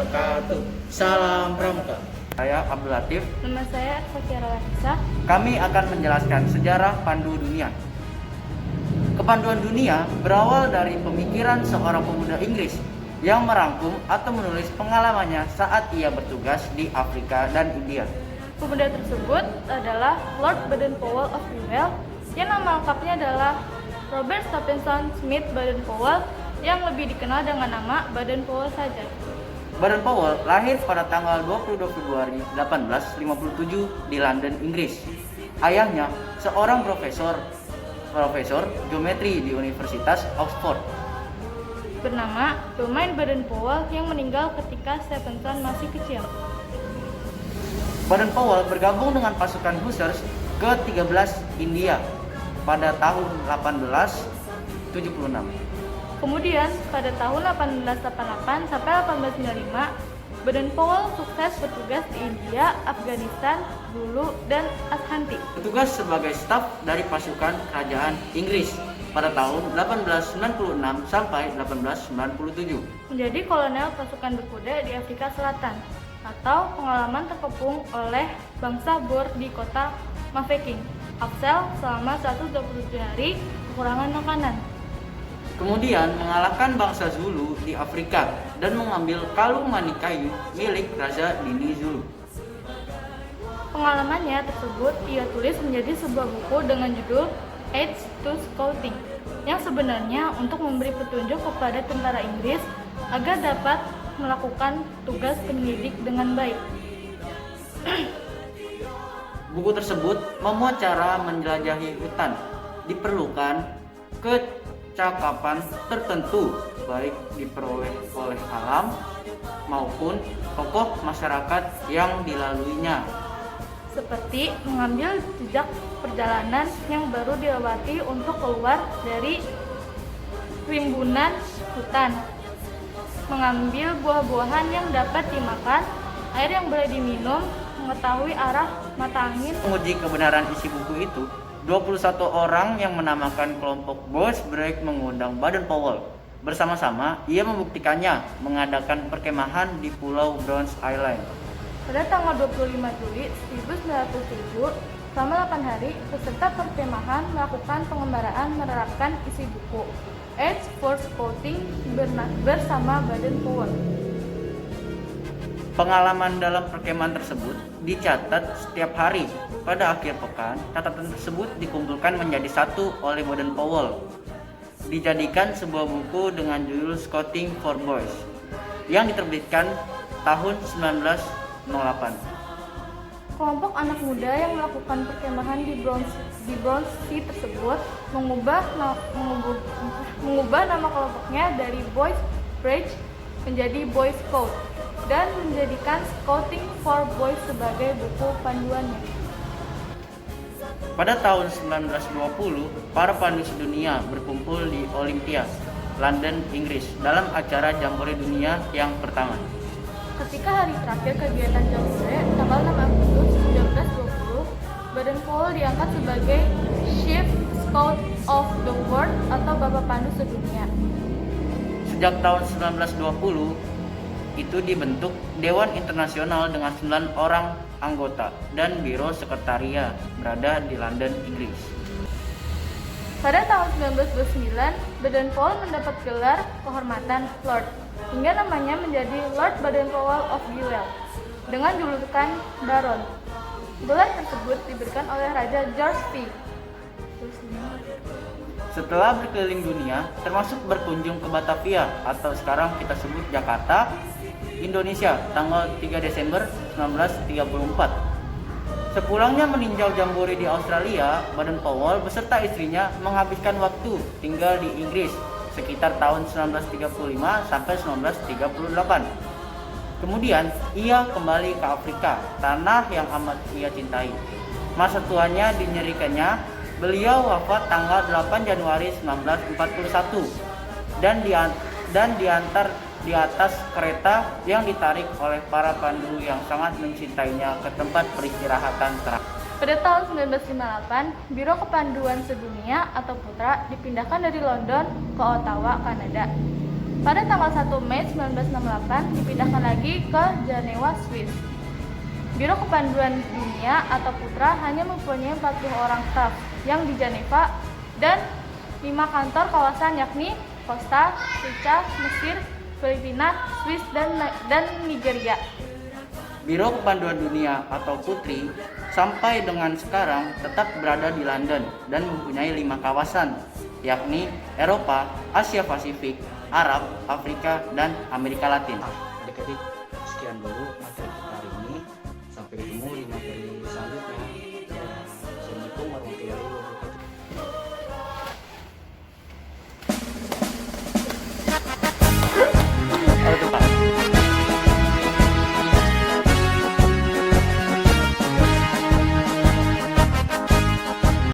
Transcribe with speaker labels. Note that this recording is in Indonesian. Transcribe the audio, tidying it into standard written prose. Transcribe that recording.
Speaker 1: wabarakatuh. Salam Pramuka.
Speaker 2: Saya Abdul Latif.
Speaker 3: Nama saya Safiara Larissa.
Speaker 2: Kami akan menjelaskan sejarah Pandu Dunia. Kepanduan dunia berawal dari pemikiran seorang pemuda Inggris yang merangkum atau menulis pengalamannya saat ia bertugas di Afrika dan India.
Speaker 3: Pemuda tersebut adalah Lord Baden-Powell of Wales, yang nama lengkapnya adalah Robert Stephenson Smith Baden-Powell, yang lebih dikenal dengan nama Baden-Powell saja.
Speaker 2: Baden-Powell lahir pada tanggal 22 Februari 1857 di London, Inggris. Ayahnya seorang profesor geometri di Universitas Oxford
Speaker 3: Bernama Domain Baden-Powell, yang meninggal ketika Stephenson masih kecil.
Speaker 2: Baden-Powell bergabung dengan pasukan Hussars ke-13 India pada tahun 1876.
Speaker 3: Kemudian pada tahun 1888 sampai 1895, Baden-Powell sukses bertugas di India, Afghanistan, Dulu, dan Ashanti.
Speaker 2: Bertugas sebagai staf dari pasukan kerajaan Inggris pada tahun 1896 sampai 1897.
Speaker 3: Menjadi kolonel pasukan berkuda di Afrika Selatan, atau pengalaman terkepung oleh bangsa Boer di kota Mafeking, Afsel selama 127 hari kekurangan makanan.
Speaker 2: Kemudian mengalahkan bangsa Zulu di Afrika dan mengambil kalung manik kayu milik Raja Dini Zulu.
Speaker 3: Pengalamannya tersebut ia tulis menjadi sebuah buku dengan judul Aids to Scouting, yang sebenarnya untuk memberi petunjuk kepada tentara Inggris agar dapat melakukan tugas penyelidik dengan baik.
Speaker 2: Buku tersebut memuat cara menjelajahi hutan. Diperlukan kecakapan tertentu, baik diperoleh oleh alam maupun tokoh masyarakat yang dilaluinya,
Speaker 3: Seperti mengambil jejak perjalanan yang baru dilewati untuk keluar dari rimbunan hutan, mengambil buah-buahan yang dapat dimakan, air yang boleh diminum, mengetahui arah mata angin.
Speaker 2: Menguji kebenaran isi buku itu, 21 orang yang menamakan kelompok Boys Break mengundang Baden-Powell. Bersama-sama, ia membuktikannya mengadakan perkemahan di Pulau Browns Island.
Speaker 3: Pada tanggal 25 Juli 1907, selama 8 hari, peserta perkemahan melakukan pengembaraan menerapkan isi buku Aids for Scouting bersama Baden-Powell.
Speaker 2: Pengalaman dalam perkemahan tersebut dicatat setiap hari. Pada akhir pekan, catatan tersebut dikumpulkan menjadi satu oleh Baden-Powell. Dijadikan sebuah buku dengan judul Scouting for Boys yang diterbitkan tahun 1908.
Speaker 3: Kelompok anak muda yang melakukan perkemahan di Browns Sea tersebut mengubah nama kelompoknya dari Boys Bridge menjadi Boy Scout dan menjadikan Scouting for Boys sebagai buku panduannya.
Speaker 2: Pada tahun 1920, para pandu sedunia berkumpul di Olympia, London, Inggris dalam acara Jambore Dunia yang pertama.
Speaker 3: Ketika hari terakhir kegiatan Jambore, tanggal 6 Agustus 1920, Baden-Powell diangkat sebagai Chief Scout of the World atau Bapak Pandu Sedunia.
Speaker 2: Sejak tahun 1920, itu dibentuk Dewan Internasional dengan 9 orang anggota dan biro sekretariat berada di London, Inggris.
Speaker 3: Pada tahun 1929, Baden-Powell mendapat gelar kehormatan Lord, hingga namanya menjadi Lord Baden-Powell of Wales dengan julukan Baron. Gelar tersebut diberikan oleh Raja George V.
Speaker 2: Setelah berkeliling dunia, termasuk berkunjung ke Batavia atau sekarang kita sebut Jakarta, Indonesia, tanggal 3 Desember 1934. Sepulangnya meninjau Jambore di Australia, Baden-Powell beserta istrinya menghabiskan waktu tinggal di Inggris sekitar tahun 1935 sampai 1938. Kemudian ia kembali ke Afrika, tanah yang amat ia cintai. Masa tuanya dinyerikannya, beliau wafat tanggal 8 Januari 1941 dan diantar di atas kereta yang ditarik oleh para pandu yang sangat mencintainya ke tempat peristirahatan terakhir.
Speaker 3: Pada tahun 1958, Biro Kepanduan Sedunia atau Putra dipindahkan dari London ke Ottawa, Kanada. Pada tanggal 1 Mei 1968 dipindahkan lagi ke Jenewa, Swiss. Biro Kepanduan Dunia atau Putra hanya mempunyai 40 orang staf yang di Jenewa dan 5 kantor kawasan yakni Costa Rica, Mesir, Filipina, Swiss, dan Nigeria.
Speaker 2: Biro Kepanduan Dunia atau Putri sampai dengan sekarang tetap berada di London dan mempunyai 5 kawasan, yakni Eropa, Asia Pasifik, Arab, Afrika, dan Amerika Latin.
Speaker 1: Adik-adik, sekian dulu materi kita hari ini. Sampai ketemu